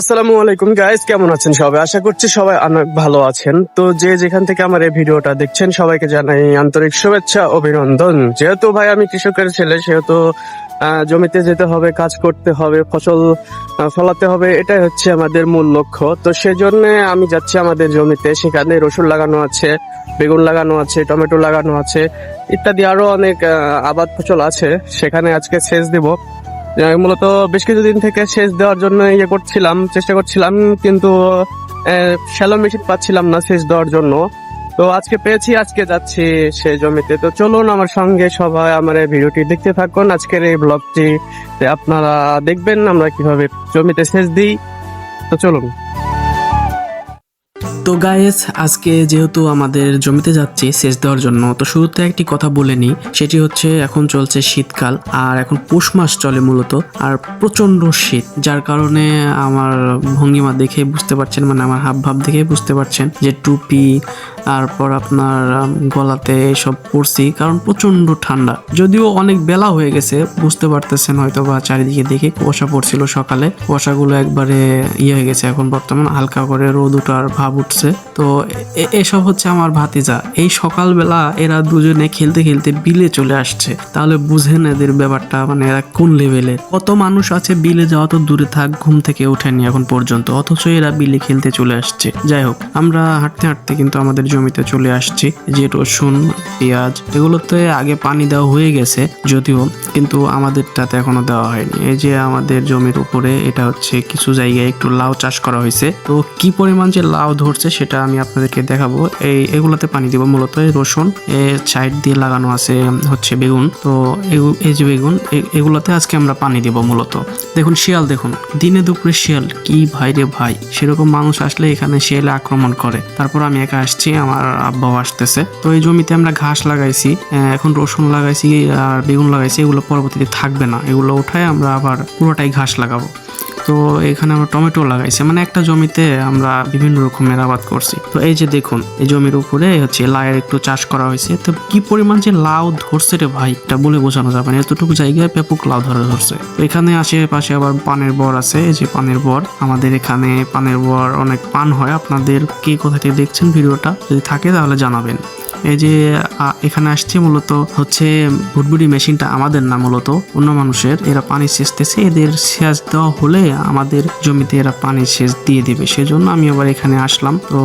আসসালামু আলাইকুম গাইস, কেমন আছেন সবাই? আশা করছি সবাই অনেক ভালো আছেন। তো যে যেখান থেকে আমার এই ভিডিওটা দেখছেন সবাইকে জানাই আন্তরিক শুভেচ্ছা, অভিনন্দন। যেহেতু ভাই আমি কৃষকের ছেলে, সেহেতু জমিতে যেতে হবে, কাজ করতে হবে, ফসল ফলাতে হবে, এটাই হচ্ছে আমাদের মূল লক্ষ্য। তো সেজন্য আমি যাচ্ছি আমাদের জমিতে। সেখানে রসুন লাগানো আছে, বেগুন লাগানো আছে, টমেটো লাগানো আছে, ইত্যাদি আরো অনেক আবাদ ফসল আছে। সেখানে আজকে সেচ দিব। মূলত বেশ কিছুদিন থেকে সেচ দেওয়ার জন্য চেষ্টা করছিলাম, কিন্তু শ্যালো মেশিন পাচ্ছিলাম না সেচ দেওয়ার জন্য। তো আজকে পেয়েছি, আজকে যাচ্ছি সেই জমিতে। তো চলুন আমার সঙ্গে সবাই আমার এই ভিডিওটি দেখতে থাকুন। আজকের এই ব্লগটি আপনারা দেখবেন আমরা কিভাবে জমিতে সেচ দিই। তো চলুন। তো গাইস, আজকে যেহেতু আমাদের জমিতে যাচ্ছি সেচ দেওয়ার জন্য, তো শুরুতে একটি কথা বলে নিই। সেটি হচ্ছে এখন চলছে শীতকাল, আর এখন পৌষ মাস চলে মূলত, আর প্রচন্ড শীত, যার কারণে আমার ভঙ্গিমা দেখে বুঝতে পারছেন, মানে আমার হাব ভাব দেখে বুঝতে পারছেন যে টুপি, তারপর আপনার গলাতে সব পরছি, কারণ প্রচন্ড ঠান্ডা। যদিও অনেক বেলা হয়ে গেছে, বুঝতে পারতেছেন হয়তো বা চারিদিকে দেখে কুয়াশা পড়ছিল সকালে, কুয়াশাগুলো একবারে হয়ে গেছে, এখন বর্তমান হালকা করে রোদ ওঠার ভাব উঠছে। তো এসব হচ্ছে আমার ভাতিজা। এই সকালবেলা এরা দুজনে খেলতে খেলতে বিলে চলে আসছে, তাহলে বুঝেন এদের ব্যাপারটা, মানে এরা কোন লেভেলের। কত মানুষ আছে বিলে যাওয়া তো দূরে থাক, ঘুম থেকে ওঠেনি এখন পর্যন্ত, অথচ এরা বিলে খেলতে চলে আসছে। যাই হোক, আমরা হাঁটতে হাঁটতে কিন্তু আমাদের জমিতে চলে আসছি। যে রসুন, পেঁয়াজ, এগুলোতে আগে পানি দেওয়া হয়ে গেছে যদিও, কিন্তু আমাদেরটাতে এখনো দেওয়া হয়নি। এই যে আমাদের জমির উপরে, এটা হচ্ছে কিছু জায়গায় একটু লাউ চাষ করা হয়েছে। তো কি পরিমাণ যে লাউ ধরছে সেটা আমি আপনাদেরকে দেখাবো। এগুলোতে পানি দিব মূলত। রসুন এর সাইড দিয়ে লাগানো আছে হচ্ছে বেগুন। তো এই যে বেগুন, এগুলোতে আজকে আমরা পানি দিব মূলত। দেখুন শিয়াল, দেখুন দিনে দুপুরে শিয়াল, কি ভাই রে ভাই, সেরকম মানুষ আসলে এখানে শিয়ালে আক্রমণ করে। তারপর আমি একা আসছি, আমার আব্বাও আসতেছে। তো এই জমিতে আমরা ঘাস লাগাইছি, এখন রসুন লাগাইছি আর বেগুন লাগাইছি। এগুলো পরবর্তীতে থাকবে না, এগুলো উঠায় আমরা আবার পুরোটাই ঘাস লাগাবো। তো এখানে আমরা টমেটো লাগাইছি, মানে একটা জমিতে আমরা বিভিন্ন রকমের আবাদ করছি। তো এই যে দেখুন, এই জমির উপরে হচ্ছে লাউয়ের একটু চাষ করা হয়েছে। তো কি পরিমাণ যে লাউ ধরছে রে ভাই, এটা বলে বোঝানো যাবে না, এতটুকু জায়গায় ব্যাপক লাউ ধরছে। তো এখানে আশেপাশে আবার পানের বর আছে। এই যে পানের বর, আমাদের এখানে পানের বর অনেক পান হয়। আপনাদের কে কোথা থেকে দেখছেন ভিডিওটা, যদি থাকে তাহলে জানাবেন। এই যে এখানে আসছে মূলত হচ্ছে ভুটভুটি মেশিনটা আমাদের না, মূলত অন্য মানুষের। এরা পানি সেচতেছে, এদের সেচ দেওয়া হলে আমাদের জমিতে এরা পানি সেচ দিয়ে দিবে, সেজন্য আমি আবার এখানে আসলাম। তো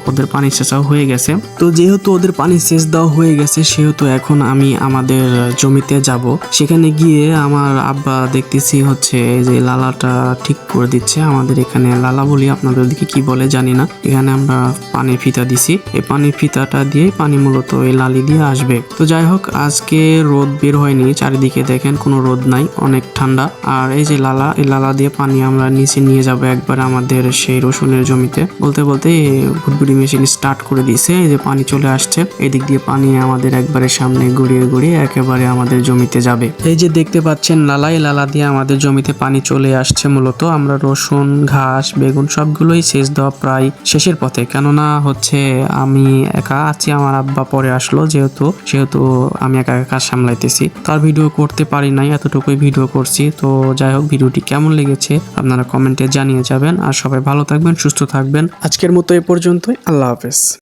ওদের পানি সেচাও হয়ে গেছে। তো যেহেতু ওদের পানি সেচ দেওয়া হয়ে গেছে, সেহেতু এখন আমি আমাদের জমিতে যাব। সেখানে গিয়ে আমার আব্বা দেখতেছি হচ্ছে যে লালাটা ঠিক করে দিচ্ছে। আমাদের এখানে লালা বলি, আপনাদের দিকে কি বলে জানি না। এখানে আমরা পানির ফিতা দিছি, এই পানির ফিতাটা দিয়ে পানি মূলত এই লালি দিয়ে আসবে। তো যাই হোক, আজকে রোদ বের হয়নি, চারিদিকে দেখেন কোনো রোদ নাই, অনেক ঠান্ডা। আর এই যে লালা, এই লালা দিয়ে পানি আমরা নিচে নিয়ে যাব একবার আমাদের সেই রসুনের জমিতে। বলতে বলতে ভুটভুটি মেশিন স্টার্ট করে দিয়েছে, এই যে পানি চলে আসছে। এদিক দিয়ে পানি আমাদের একবারে সামনে গড়িয়ে গড়িয়ে একেবারে আমাদের জমিতে যাবে। এই যে দেখতে পাচ্ছেন লালা, এই লালা দিয়ে আমাদের জমিতে পানি চলে আসছে। মূলত আমরা রসুন, ঘাস, বেগুন সবগুলোই সেচ দেওয়া প্রায় শেষের পথে, কেননা হচ্ছে আমি একা আছি, আমার আব্বা পরে আসলো, সেহেতু আমি একা একা কাজ সামলাইতেছি। তার ভিডিও করতে পারি নাই, এতটুকুই ভিডিও করছি। তো যাই হোক, ভিডিওটি কেমন লেগেছে আপনারা কমেন্টে জানিয়ে যাবেন। আর সবাই ভালো থাকবেন, সুস্থ থাকবেন। আজকের মতো এ পর্যন্তই, আল্লাহ হাফেজ।